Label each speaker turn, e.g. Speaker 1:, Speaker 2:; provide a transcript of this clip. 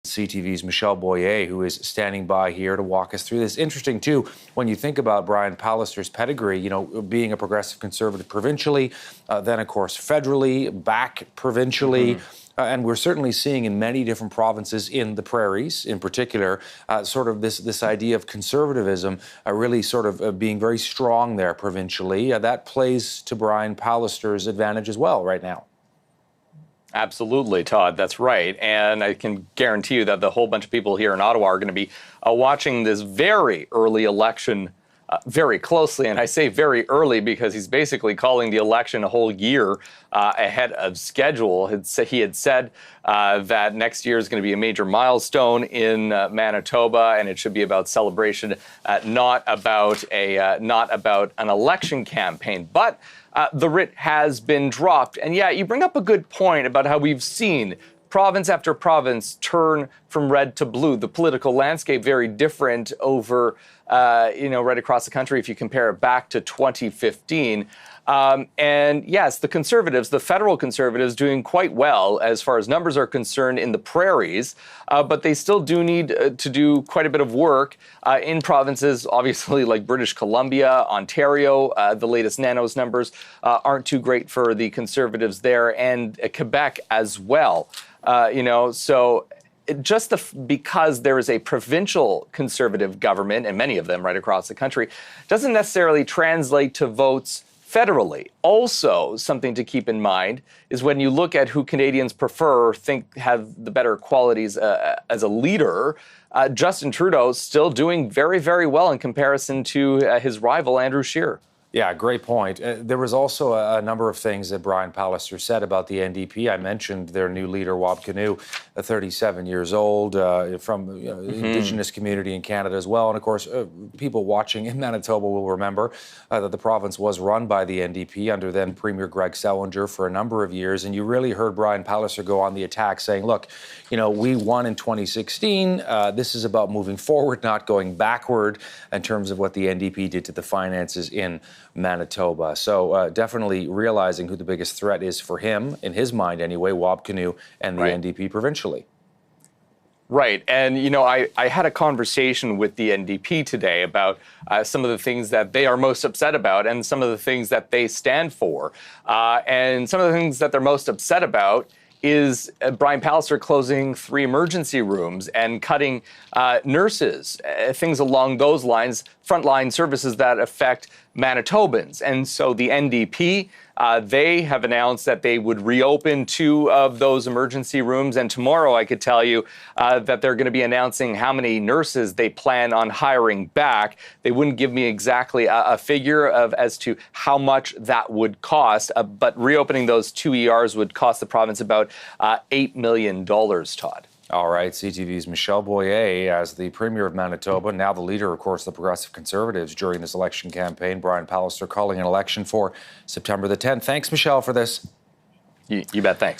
Speaker 1: CTV's Michel Boyer, who is standing by here to walk us through this. Interesting, too, when you think about Brian Pallister's pedigree, being a progressive conservative provincially, then, of course, federally, back provincially. And we're certainly seeing in many different provinces in the prairies, in particular, sort of this idea of conservatism really sort of being very strong there provincially. That plays to Brian Pallister's advantage as well right now.
Speaker 2: Absolutely, Todd. That's right. And I can guarantee you that the whole bunch of people here in Ottawa are going to be watching this very early election very closely. And I say very early because he's basically calling the election a whole year ahead of schedule. He had said that next year is going to be a major milestone in Manitoba, and it should be about celebration, not about an election campaign. But the writ has been dropped. And yeah, you bring up a good point about how we've seen province after province turn from red to blue. The political landscape very different over, right across the country if you compare it back to 2015. And yes, the Conservatives, the federal Conservatives, doing quite well as far as numbers are concerned in the prairies, but they still do need to do quite a bit of work in provinces, obviously, like British Columbia, Ontario. The latest Nanos numbers aren't too great for the Conservatives there, and Quebec as well. Because there is a provincial Conservative government, and many of them right across the country, doesn't necessarily translate to votes federally. Also, something to keep in mind is when you look at who Canadians have the better qualities as a leader, Justin Trudeau still doing very, very well in comparison to his rival, Andrew Scheer.
Speaker 1: Yeah, great point. There was also a number of things that Brian Pallister said about the NDP. I mentioned their new leader, Wab Kinew, 37 years old, from the Indigenous community in Canada as well. And, of course, people watching in Manitoba will remember that the province was run by the NDP under then Premier Greg Selinger for a number of years. And you really heard Brian Pallister go on the attack saying, look, we won in 2016. This is about moving forward, not going backward in terms of what the NDP did to the finances in Manitoba. So definitely realizing who the biggest threat is for him, in his mind anyway, Wab Kinew and the NDP provincially.
Speaker 2: Right. And, I had a conversation with the NDP today about some of the things that they are most upset about and some of the things that they stand for. And some of the things that they're most upset about is Brian Pallister closing 3 emergency rooms and cutting nurses, things along those lines, frontline services that affect Manitobans. And so the NDP, they have announced that they would reopen 2 of those emergency rooms. And tomorrow I could tell you that they're going to be announcing how many nurses they plan on hiring back. They wouldn't give me exactly a figure as to how much that would cost, but reopening those 2 ERs would cost the province about $8 million, Todd.
Speaker 1: All right, CTV's Michel Boyer as the Premier of Manitoba, now the leader, of course, the Progressive Conservatives during this election campaign. Brian Pallister calling an election for September the 10th. Thanks, Michel, for this.
Speaker 2: You bet. Thanks.